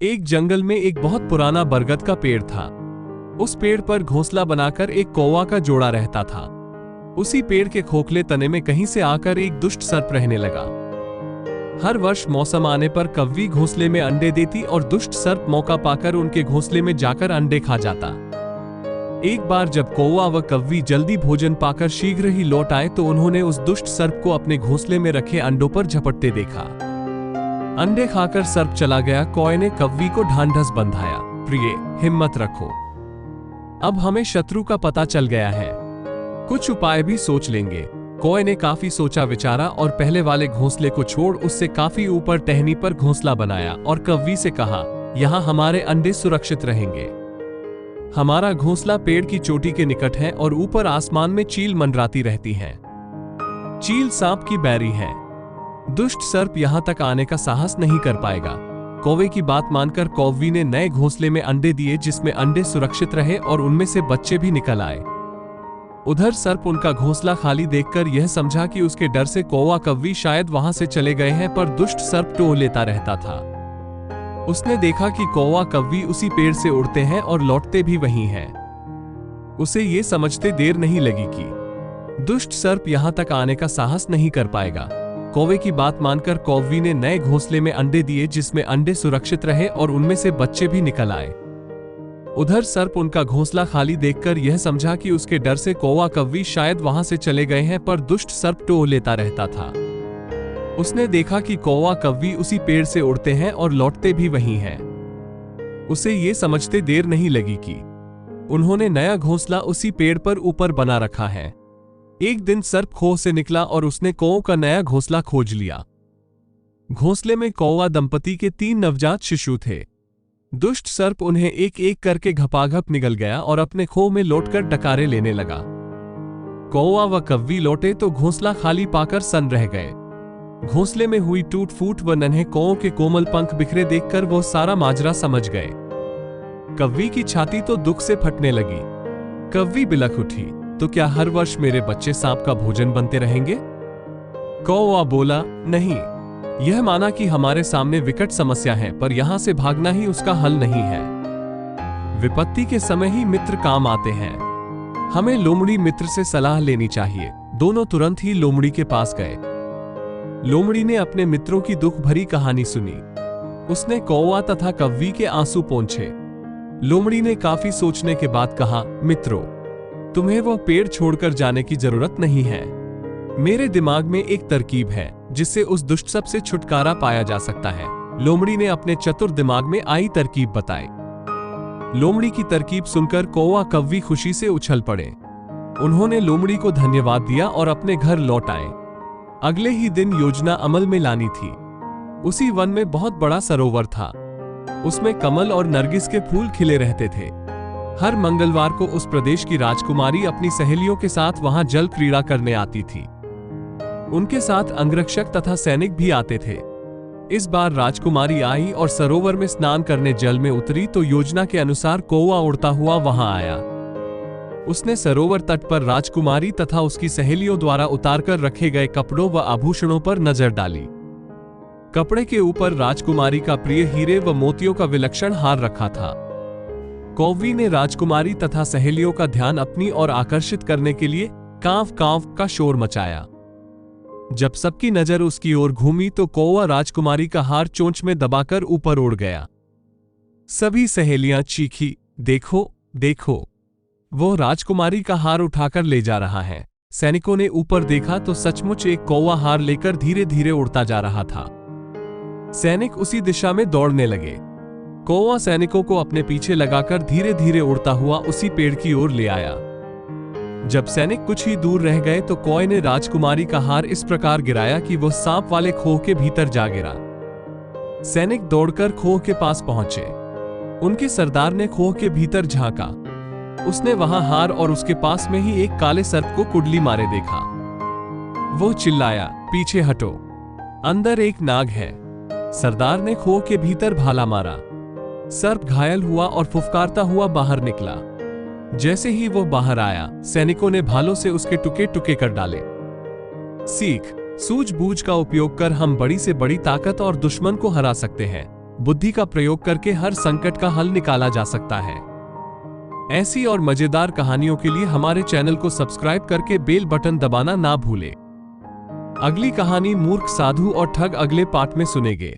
एक जंगल में एक बहुत पुराना बरगद का पेड़ था। उस पेड़ पर घोंसला बनाकर एक कौवा का जोड़ा रहता था। उसी पेड़ के खोखले तने में कहीं से आकर एक दुष्ट सर्प रहने लगा। हर वर्ष मौसम आने पर कव्वी घोंसले में अंडे देती और दुष्ट सर्प मौका पाकर उनके घोंसले में जाकर अंडे खा जाता। एक बार जब कौवा व कव्वी जल्दी भोजन पाकर शीघ्र ही लौट आए तो उन्होंने उस दुष्ट सर्प को अपने घोंसले में रखे अंडों पर झपटते देखा। अंडे खाकर सर्प चला गया। कौवे ने कव्वी को ढांढस बंधाया, प्रिय हिम्मत रखो, अब हमें शत्रु का पता चल गया है, कुछ उपाय भी सोच लेंगे। कौवे ने काफी सोचा विचारा और पहले वाले घोंसले को छोड़ उससे काफी ऊपर टहनी पर घोंसला बनाया और कव्वी से कहा, यहाँ हमारे अंडे सुरक्षित रहेंगे। हमारा घोंसला पेड़ की चोटी के निकट है और ऊपर आसमान में चील मंडराती रहती हैं। चील सांप की बैरी है। दुष्ट सर्प यहां तक आने का साहस नहीं कर पाएगा। कौवे की बात मानकर कौवी ने नए घोंसले में अंडे दिए जिसमें अंडे सुरक्षित रहे और उनमें से बच्चे भी निकल आए। उधर सर्प उनका घोंसला खाली देखकर यह समझा कि उसके डर से कौवा कव्वी शायद वहां से चले गए हैं, पर दुष्ट सर्प टोह लेता रहता था। उसने देखा कि कौवा कव्वी उसी पेड़ से उड़ते हैं और लौटते भी वहीं हैं। उसे ये समझते देर नहीं लगी कि दुष्ट सर्प यहां तक आने का साहस नहीं कर पाएगा। कौवे की बात मानकर कौवी ने नए घोंसले में अंडे दिए जिसमें अंडे सुरक्षित रहे और उनमें से बच्चे भी निकल आए। उधर सर्प उनका घोंसला खाली देखकर यह समझा कि उसके डर से कौवा कव्वी शायद वहां से चले गए हैं, पर दुष्ट सर्प टोह लेता रहता था। उसने देखा कि कौवा कव्वी उसी पेड़ से उड़ते हैं और लौटते भी वहीं हैं। उसे ये समझते देर नहीं लगी कि उन्होंने नया घोंसला उसी पेड़ पर ऊपर बना रखा है। एक दिन सर्प खोह से निकला और उसने कौवे का नया घोंसला खोज लिया। घोंसले में कौवा दंपति के 3 नवजात शिशु थे। दुष्ट सर्प उन्हें एक एक करके घपाघप निगल गया और अपने खोह में लौटकर डकारे लेने लगा। कौवा व कव्वी लौटे तो घोंसला खाली पाकर सन्न रह गए। घोंसले में हुई टूट फूट व नन्हे कौवे के कोमल पंख बिखरे देखकर वो सारा माजरा समझ गए। कव्वी की छाती तो दुख से फटने लगी। कव्वी बिलख उठी, तो क्या हर वर्ष मेरे बच्चे सांप का भोजन बनते रहेंगे? कौवा बोला, नहीं, यह माना कि हमारे सामने विकट समस्या है, पर यहां से भागना ही उसका हल नहीं है। विपत्ति के समय ही मित्र काम आते हैं। हमें लोमड़ी मित्र से सलाह लेनी चाहिए। दोनों तुरंत ही लोमड़ी के पास गए। लोमड़ी ने अपने मित्रों की दुख भरी कहानी सुनी। उसने कौवा तथा कव्वी के आंसू पोंछे। लोमड़ी ने काफी सोचने के बाद कहा, मित्रों, तुम्हें वह पेड़ छोड़कर जाने की जरूरत नहीं है। मेरे दिमाग में एक तरकीब है जिससे उस दुष्ट सर्प से छुटकारा पाया जा सकता है। लोमड़ी ने अपने चतुर दिमाग में आई तरकीब बताई। लोमड़ी की तरकीब सुनकर कौवा कव्वी खुशी से उछल पड़े। उन्होंने लोमड़ी को धन्यवाद दिया और अपने घर लौट आए। अगले ही दिन योजना अमल में लानी थी। उसी वन में बहुत बड़ा सरोवर था। उसमें कमल और नरगिस के फूल खिले रहते थे। हर मंगलवार को उस प्रदेश की राजकुमारी अपनी सहेलियों के साथ वहां जल क्रीड़ा करने आती थी। उनके साथ अंगरक्षक तथा सैनिक भी आते थे। इस बार राजकुमारी आई और सरोवर में स्नान करने जल में उतरी तो योजना के अनुसार कौवा उड़ता हुआ वहां आया। उसने सरोवर तट पर राजकुमारी तथा उसकी सहेलियों द्वारा उतारकर रखे गए कपड़ों व आभूषणों पर नजर डाली। कपड़े के ऊपर राजकुमारी का प्रिय हीरे व मोतियों का विलक्षण हार रखा था। कौवी ने राजकुमारी तथा सहेलियों का ध्यान अपनी ओर आकर्षित करने के लिए कांव कांव का शोर मचाया। जब सबकी नजर उसकी ओर घूमी तो कौवा राजकुमारी का हार चोंच में दबाकर ऊपर उड़ गया। सभी सहेलियां चीखी, देखो देखो, वो राजकुमारी का हार उठाकर ले जा रहा है। सैनिकों ने ऊपर देखा तो सचमुच एक कौवा हार लेकर धीरे धीरे उड़ता जा रहा था। सैनिक उसी दिशा में दौड़ने लगे। कौवा सैनिकों को अपने पीछे लगाकर धीरे धीरे उड़ता हुआ उसी पेड़ की ओर ले आया। जब सैनिक कुछ ही दूर रह गए तो कौवे ने राजकुमारी का हार इस प्रकार गिराया कि वह सांप वाले खोह के भीतर जा गिरा। सैनिक दौड़कर खोह के पास पहुंचे। उनके सरदार ने खोह के भीतर झांका। उसने वहां हार और उसके पास में ही एक काले सर्प को कुंडली मारे देखा। वो चिल्लाया, पीछे हटो, अंदर एक नाग है। सरदार ने खोह के भीतर भाला मारा। सर्प घायल हुआ और फुफकारता हुआ बाहर निकला। जैसे ही वो बाहर आया, सैनिकों ने भालों से उसके टुके टुके कर डाले। सीख, सूझबूझ का उपयोग कर हम बड़ी से बड़ी ताकत और दुश्मन को हरा सकते हैं। बुद्धि का प्रयोग करके हर संकट का हल निकाला जा सकता है। ऐसी और मजेदार कहानियों के लिए हमारे चैनल को सब्सक्राइब करके बेल बटन दबाना ना भूलें। अगली कहानी मूर्ख साधु और ठग अगले पार्ट में सुनेंगे।